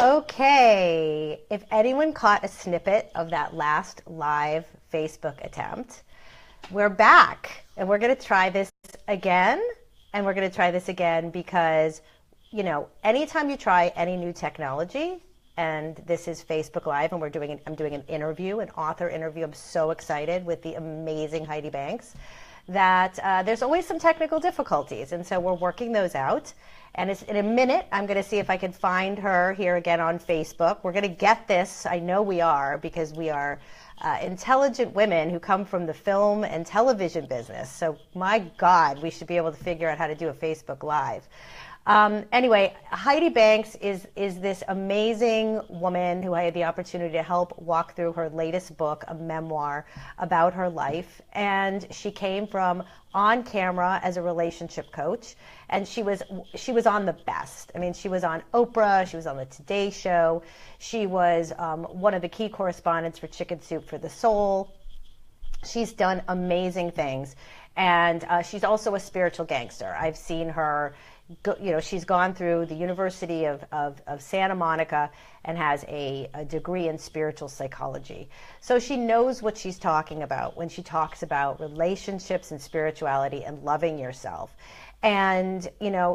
Okay, if anyone caught a snippet of that last live Facebook attempt, we're back and we're going to try this again. And we're going to try this again because, anytime you try any new technology, and this is Facebook Live, and I'm doing an interview, an author interview. I'm so excited with the amazing Heidi Banks that there's always some technical difficulties. And so we're working those out. And in a minute, I'm going to see if I can find her here again on Facebook. We're going to get this. I know we are, because we are intelligent women who come from the film and television business. So my God, we should be able to figure out how to do a Facebook Live. Anyway, Heidi Banks is this amazing woman who I had the opportunity to help walk through her latest book, a memoir about her life. And she came from on camera as a relationship coach, and she was on the best. I mean, she was on Oprah, she was on the Today Show, she was one of the key correspondents for Chicken Soup for the Soul. She's done amazing things, and she's also a spiritual gangster. I've seen her. She's gone through the University of Santa Monica and has a degree in spiritual psychology. So she knows what she's talking about when she talks about relationships and spirituality and loving yourself. And,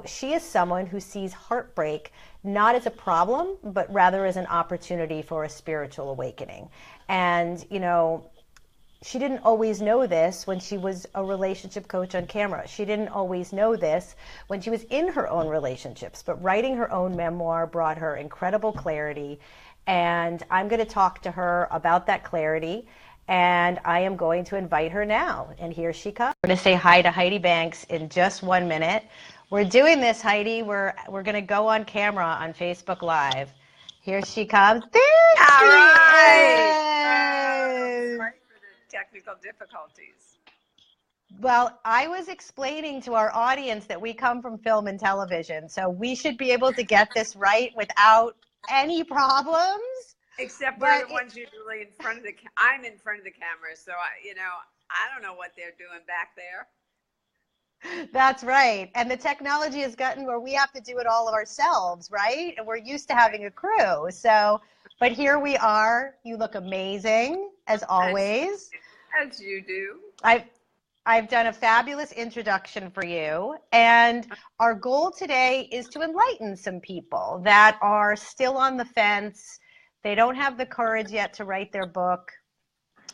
she is someone who sees heartbreak not as a problem, but rather as an opportunity for a spiritual awakening. And, she didn't always know this when she was a relationship coach on camera. She didn't always know this when she was in her own relationships, but writing her own memoir brought her incredible clarity. And I'm going to talk to her about that clarity, and I am going to invite her now. And here she comes. We're going to say hi to Heidi Banks in just 1 minute. We're doing this, Heidi. We're going to go on camera on Facebook Live. Here she comes. There All she right. is. Sorry for the technical difficulties. Well, I was explaining to our audience that we come from film and television, so we should be able to get this right without any problems. Except we're the ones usually in front of I'm in front of the camera, so I don't know what they're doing back there. That's right. And the technology has gotten where we have to do it all ourselves, right? And we're used to having a crew. So, but here we are. You look amazing, as always. As you do. I've done a fabulous introduction for you. And our goal today is to enlighten some people that are still on the fence. They don't have the courage yet to write their book.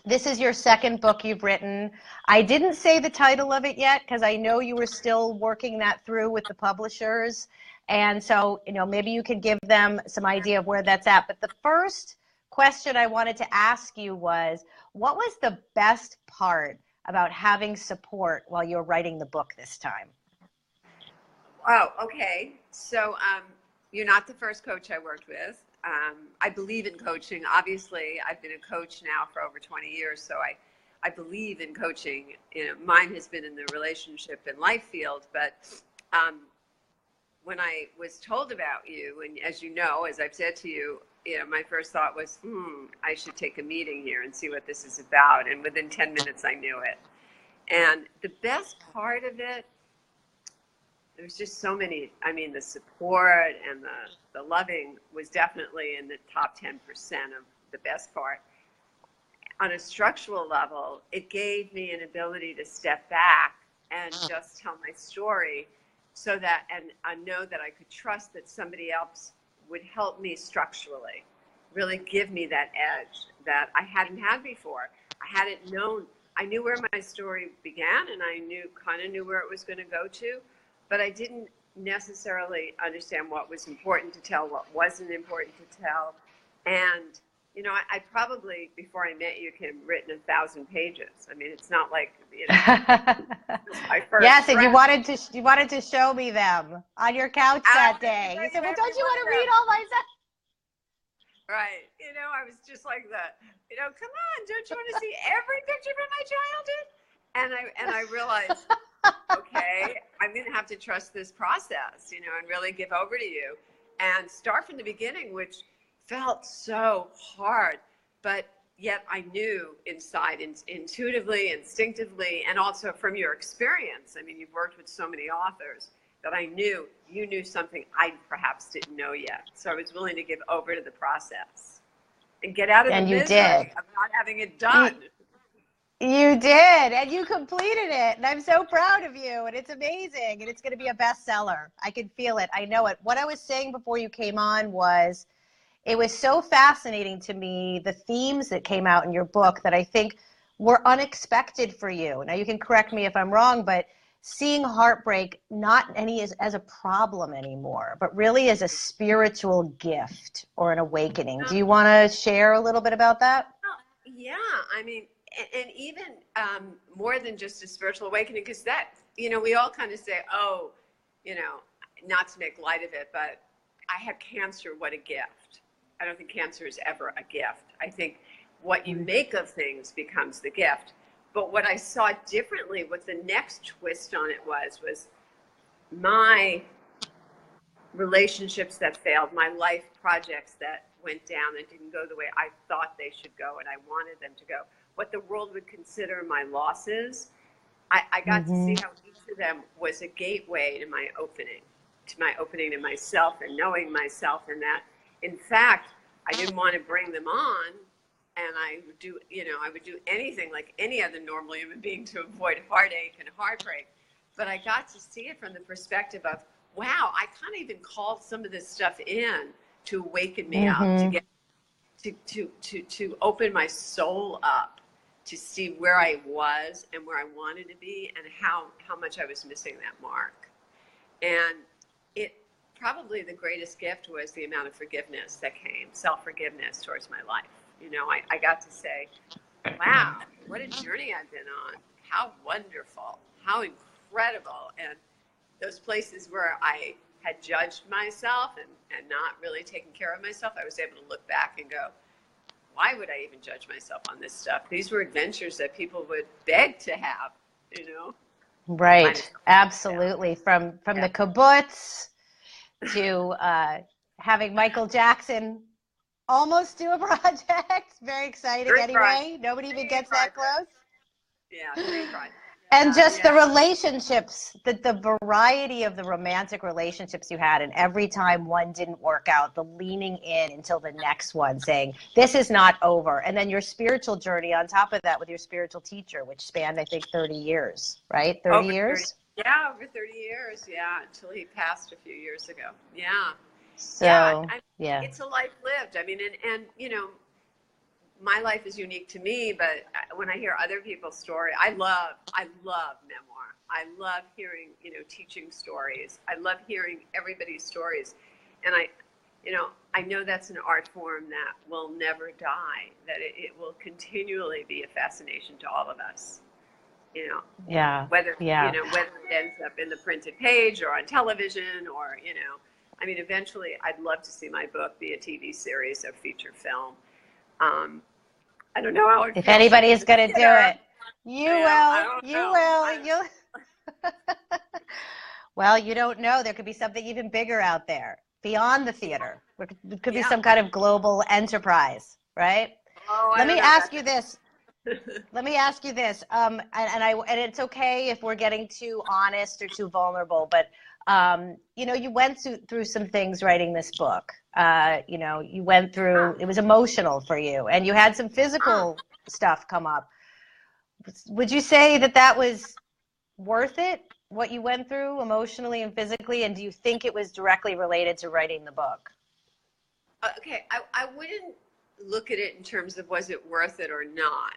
This is your second book you've written. I didn't say the title of it yet because I know you were still working that through with the publishers. And so, maybe you could give them some idea of where that's at. But the first question I wanted to ask you was, what was the best part about having support while you were writing the book this time? Oh, okay. So you're not the first coach I worked with. I believe in coaching. Obviously, I've been a coach now for over 20 years, so I believe in coaching. Mine has been in the relationship and life field, but when I was told about you, and as you know, as I've said to you, my first thought was, I should take a meeting here and see what this is about. And within 10 minutes, I knew it. And the best part of it, there's just so many. I mean, the support and the loving was definitely in the top 10% of the best part. On a structural level, it gave me an ability to step back and just tell my story so that, and I know that I could trust that somebody else would help me structurally, really give me that edge that I hadn't had before. I hadn't known. I knew where my story began, and I kind of knew where it was going to go to, but I didn't necessarily understand what was important to tell, what wasn't important to tell. And, I probably, before I met you, had written 1,000 pages. I mean, it's not like, my first yes, and draft. you wanted to show me them on your couch that day. You said, well, don't you want to read all my stuff? Right. I was just like that. Come on, don't you want to see every picture from my childhood? And I realized, okay, I'm going to have to trust this process, and really give over to you and start from the beginning, which felt so hard, but yet I knew inside, intuitively, instinctively, and also from your experience. I mean, you've worked with so many authors that I knew you knew something I perhaps didn't know yet. So I was willing to give over to the process and get out of the misery of not having it done. You did, and you completed it, and I'm so proud of you, and it's amazing, and it's going to be a bestseller. I can feel it. I know it. What I was saying before you came on was it was so fascinating to me, the themes that came out in your book that I think were unexpected for you. Now, you can correct me if I'm wrong, but seeing heartbreak not as a problem anymore, but really as a spiritual gift or an awakening. Do you want to share a little bit about that? Yeah, I mean, and even more than just a spiritual awakening, because that, we all kind of say, oh, not to make light of it, but I had cancer, what a gift. I don't think cancer is ever a gift. I think what you make of things becomes the gift. But what I saw differently, what the next twist on it was my relationships that failed, my life projects that went down and didn't go the way I thought they should go and I wanted them to go, what the world would consider my losses. I got to see how each of them was a gateway to my opening to myself and knowing myself, and that in fact I didn't want to bring them on, and I would do anything like any other normal human being to avoid heartache and heartbreak. But I got to see it from the perspective of, wow, I kind of even called some of this stuff in to awaken me up, to get to open my soul up, to see where I was and where I wanted to be, and how much I was missing that mark. And it probably the greatest gift was the amount of forgiveness that came, self-forgiveness towards my life. I got to say, wow, what a journey I've been on. How wonderful, how incredible. And those places where I had judged myself and not really taken care of myself, I was able to look back and go, why would I even judge myself on this stuff? These were adventures that people would beg to have, Right, absolutely. From the kibbutz to having Michael Jackson almost do a project. Very exciting anyway. Nobody even gets that close. Yeah, dream project. And just the relationships, the variety of the romantic relationships you had, and every time one didn't work out, the leaning in until the next one, saying, this is not over. And then your spiritual journey on top of that with your spiritual teacher, which spanned, I think, 30 years, right? 30 years? Over 30 years, until he passed a few years ago. Yeah. So, it's a life lived. I mean, and my life is unique to me, but when I hear other people's story, I love memoir. I love hearing, teaching stories. I love hearing everybody's stories. And I know that's an art form that will never die, that it will continually be a fascination to all of us. Whether it ends up in the printed page or on television or, eventually I'd love to see my book be a TV series or feature film. I don't know how if anybody is going to do it. You will. Well, you don't know. There could be something even bigger out there beyond the theater. It could be some kind of global enterprise, right? Let me ask you this. Let me ask you this. And it's okay if we're getting too honest or too vulnerable, but you went through some things writing this book. You went through, it was emotional for you, and you had some physical stuff come up. Would you say that was worth it, what you went through emotionally and physically? And do you think it was directly related to writing the book? Okay, I wouldn't look at it in terms of was it worth it or not.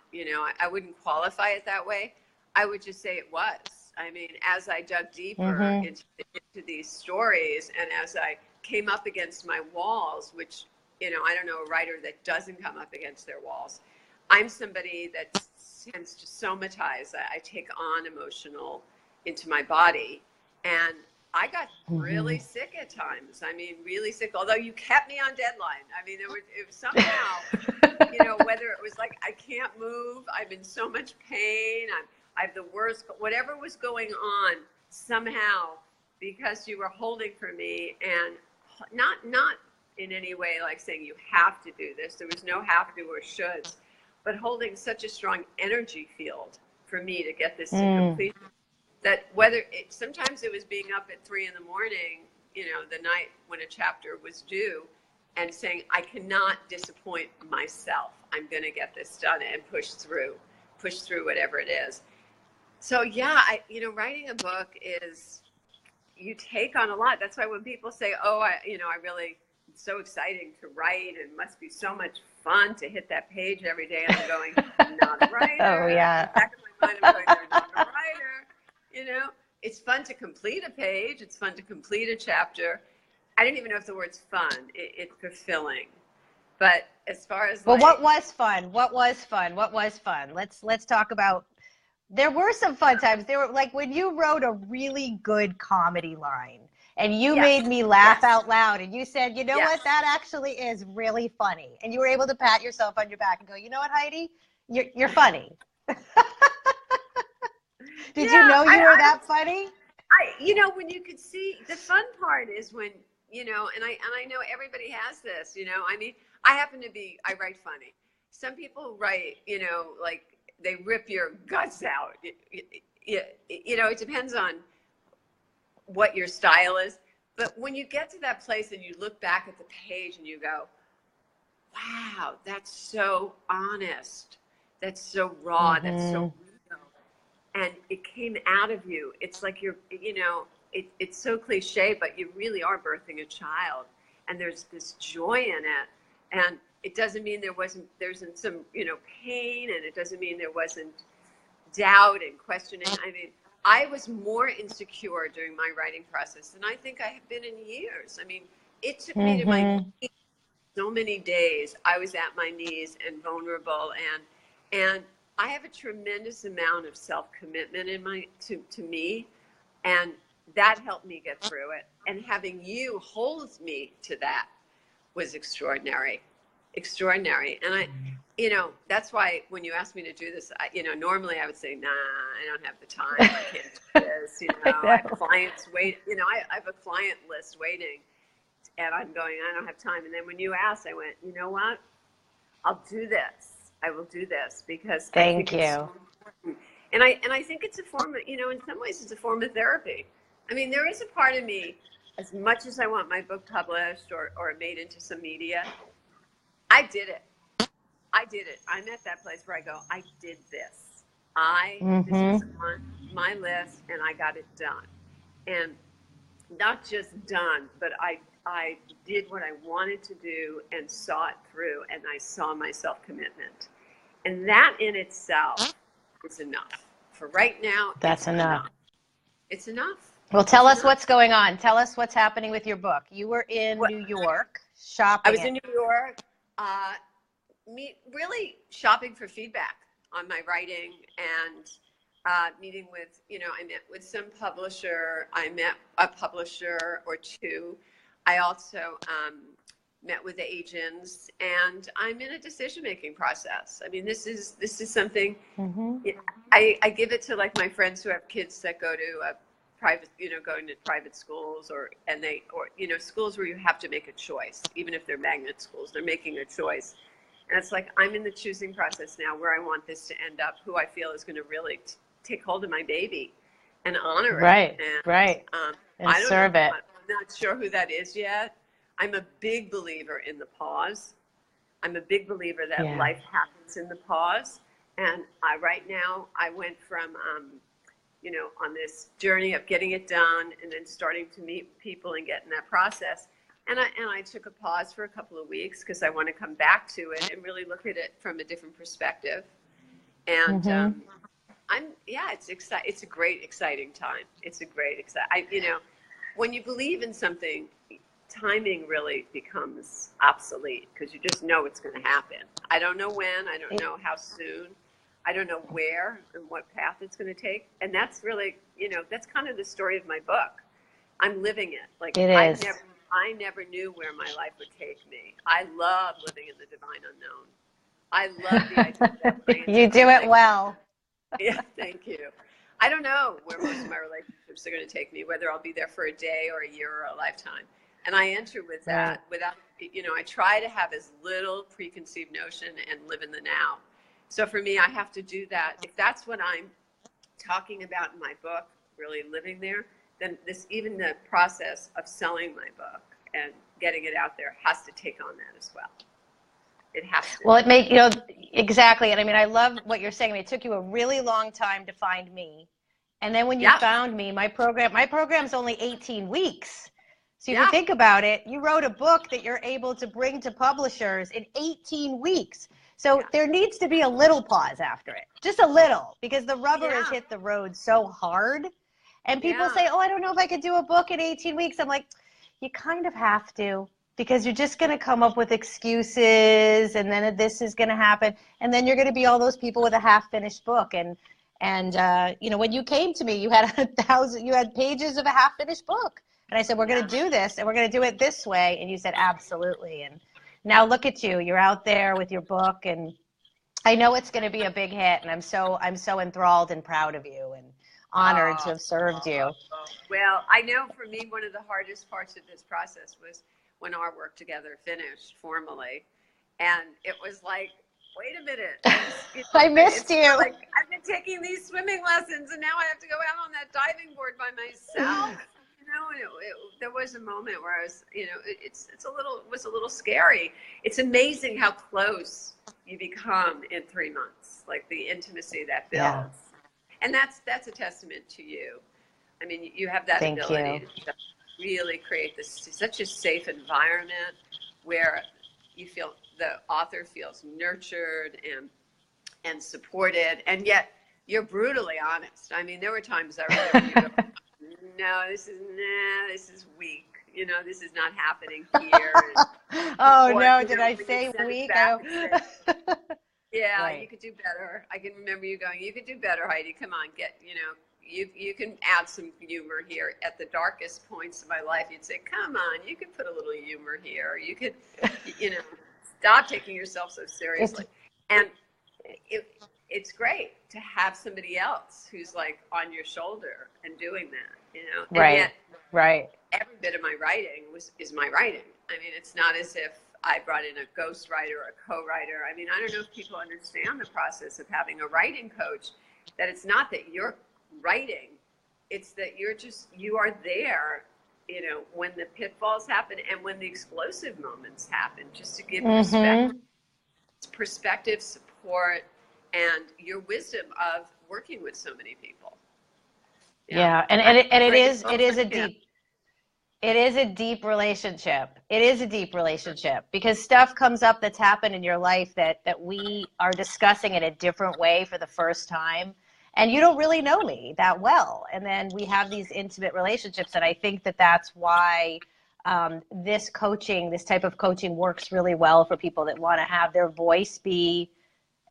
I wouldn't qualify it that way. I would just say it was. I mean, as I dug deeper into these stories, and as I came up against my walls, which, I don't know a writer that doesn't come up against their walls. I'm somebody that tends to somatize. I take on emotional into my body, and I got really sick at times. I mean, really sick, although you kept me on deadline. I mean, it was somehow, whether it was like, I can't move, I'm in so much pain, I have the worst, whatever was going on, somehow, because you were holding for me, and not in any way like saying you have to do this. There was no have to or shoulds, but holding such a strong energy field for me to get this to completion, that sometimes it was being up at 3 a.m, the night when a chapter was due, and saying, I cannot disappoint myself. I'm going to get this done and push through whatever it is. So yeah, writing a book is, you take on a lot. That's why when people say, oh, it's so exciting to write and must be so much fun to hit that page every day. And I'm going, I'm not a writer. Oh, yeah. In the back of my mind, I'm going, they're not a writer. It's fun to complete a page. It's fun to complete a chapter. I don't even know if the word's fun. It's fulfilling. But as far as what was fun? What was fun? Let's talk about. There were some fun times. There were, like, when you wrote a really good comedy line and you made me laugh out loud, and you said, you know what, that actually is really funny. And you were able to pat yourself on your back and go, you know what, Heidi, you're funny. Did you know you were that funny? When you could see, the fun part is when, and I know everybody has this, I mean, I write funny. Some people write, like, they rip your guts out. It depends on what your style is. But when you get to that place and you look back at the page and you go, wow, that's so honest. That's so raw. That's so real. And it came out of you. It's like it's so cliche, but you really are birthing a child. And there's this joy in it. And it doesn't mean there isn't some, pain, and it doesn't mean there wasn't doubt and questioning. I mean, I was more insecure during my writing process than I think I have been in years. I mean, it took me to my knees. So many days I was at my knees and vulnerable, and I have a tremendous amount of self-commitment to me, and that helped me get through it. And having you hold me to that was extraordinary. And that's why when you asked me to do this, normally I would say, nah, I don't have the time. I can't do this. I have clients wait. I have a client list waiting, and I'm going, I don't have time. And then when you asked, I went, you know what? I'll do this. I will do this because thank you. So important. And I think it's a form of, in some ways it's a form of therapy. I mean, there is a part of me, as much as I want my book published or made into some media, I did it. I'm at that place where I go, I did this. This was on my list, and I got it done. And not just done, but I did what I wanted to do and saw it through, and I saw my self-commitment. And that in itself is enough. For right now, that's enough. It's enough. Well, tell us what's going on. Tell us what's happening with your book. You were in New York shopping. I was in New York, really shopping for feedback on my writing, and meeting with, I met with some publisher. I met a publisher or two. I also met with agents, and I'm in a decision-making process. I mean, this is something, I give it to, like, my friends who have kids that go to private, going to private schools or schools where you have to make a choice. Even if they're magnet schools, they're making a choice. And it's like, I'm in the choosing process now where I want this to end up, who I feel is going to really take hold of my baby and honor it. And serve it. I'm not sure who that is yet. I'm a big believer in the pause. I'm a big believer that life happens in the pause. And right now, I went from, on this journey of getting it done and then starting to meet people and get in that process. And I took a pause for a couple of weeks because I want to come back to it and really look at it from a different perspective. And it's a great, exciting time. It's a great, when you believe in something, timing really becomes obsolete because you just know it's going to happen. I don't know when, I don't know how soon, I don't know where and what path it's going to take. And that's really, that's kind of the story of my book. I'm living it. Like, it is. I never knew where my life would take me. I love living in the divine unknown. I love the idea that you do it well. Yeah, thank you. I don't know where most of my relationships are going to take me, whether I'll be there for a day or a year or a lifetime. And I enter with that without, I try to have as little preconceived notion and live in the now. So for me, I have to do that. If that's what I'm talking about in my book, really living there, then even the process of selling my book and getting it out there has to take on that as well. It has to. Well, exactly. And I mean, I love what you're saying. I mean, it took you a really long time to find me. And then when you found me, my program's only 18 weeks. So if you think about it, you wrote a book that you're able to bring to publishers in 18 weeks. So there needs to be a little pause after it, just a little, because the rubber has hit the road so hard. And people say, oh, I don't know if I could do a book in 18 weeks. I'm like, you kind of have to, because you're just going to come up with excuses, and then this is going to happen. And then you're going to be all those people with a half-finished book. And when you came to me, you had you had pages of a half-finished book. And I said, we're going to do this, and we're going to do it this way. And you said, absolutely. And now look at you. You're out there with your book, and I know it's going to be a big hit. And I'm so enthralled and proud of you and honored to have served you. Well, I know for me, one of the hardest parts of this process was when our work together finished formally. And it was like, wait a minute. I missed you. Like, I've been taking these swimming lessons, and now I have to go out on that diving board by myself. And there was a moment where I was, it was a little scary. It's amazing how close you become in 3 months, like the intimacy that builds. Yeah. And that's a testament to you. I mean, you have that ability to really create such a safe environment where you feel the author feels nurtured and supported, and yet you're brutally honest. I mean, there were times I read it when you go, no, this is weak. This is not happening here. Oh, no, did I say weak? Yeah, right. You could do better. I can remember you going, you could do better, Heidi. Come on, you can add some humor here. At the darkest points of my life, you'd say, come on, you could put a little humor here. You could, stop taking yourself so seriously. And it's great to have somebody else who's like on your shoulder and doing that, And right, right. Every bit of my writing is my writing. I mean, it's not as if I brought in a ghostwriter or a co-writer. I mean, I don't know if people understand the process of having a writing coach, that it's not that you're writing, it's that you are there, when the pitfalls happen and when the explosive moments happen, just to give perspective, support, and your wisdom of working with so many people. Yeah, and it is a deep relationship. It is a deep relationship, because stuff comes up that's happened in your life that we are discussing in a different way for the first time. And you don't really know me that well. And then we have these intimate relationships. And I think that's why this type of coaching works really well for people that want to have their voice be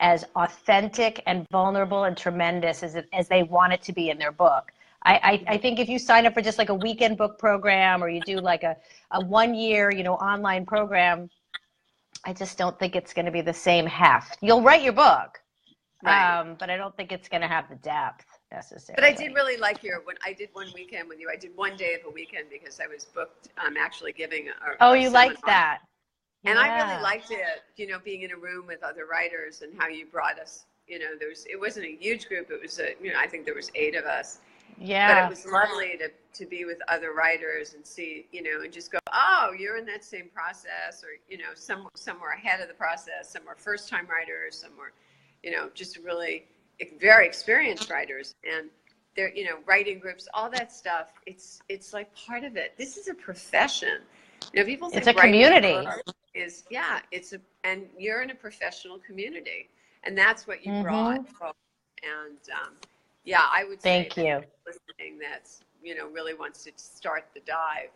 as authentic and vulnerable and tremendous as they want it to be in their book. I think if you sign up for just like a weekend book program, or you do like a 1 year, online program, I just don't think it's going to be the same heft. You'll write your book, right. But I don't think it's going to have the depth necessarily. But I did really like when I did one weekend with you. I did 1 day of a weekend because I was booked. Actually giving you liked that. And I really liked it, being in a room with other writers, and how you brought us, it wasn't a huge group. It was, I think there was 8 of us. Yeah. But it was lovely to be with other writers and see, and just go, oh, you're in that same process, or, some were ahead of the process, some were first-time writers, some were, just really very experienced writers. And they're, writing groups, all that stuff, it's like part of it. This is a profession. People think it's a community. And you're in a professional community, and that's what you brought. And I would say thank you. Listening that's really wants to start the dive.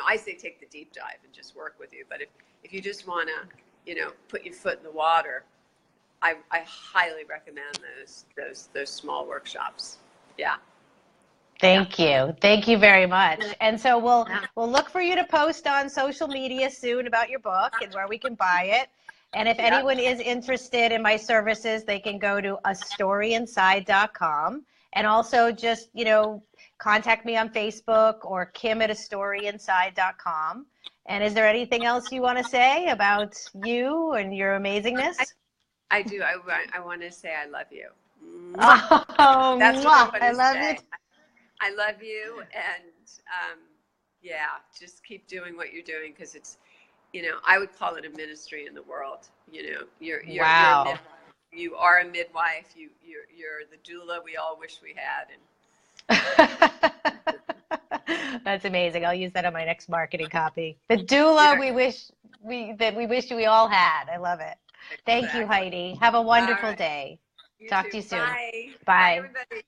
I say take the deep dive and just work with you. But if you just want to put your foot in the water, I highly recommend those small workshops. Yeah. Thank you very much. And so we'll look for you to post on social media soon about your book and where we can buy it. And if anyone is interested in my services, they can go to astoryinside.com, and also just, contact me on Facebook or kim@astoryinside.com. And is there anything else you want to say about you and your amazingness? I do. I want to say I love you. Oh, that's what I want to love say. it. I love you. And yeah, just keep doing what you're doing, because it's, I would call it a ministry in the world. You're a Wow. midwife. You are a midwife. You're the doula we all wish we had. That's amazing. I'll use that on my next marketing copy. The doula we wish we all had. I love it. Thank you, Exactly. Heidi. Have a All wonderful right. day. You Talk too. to you soon. Bye. Bye, Bye. everybody.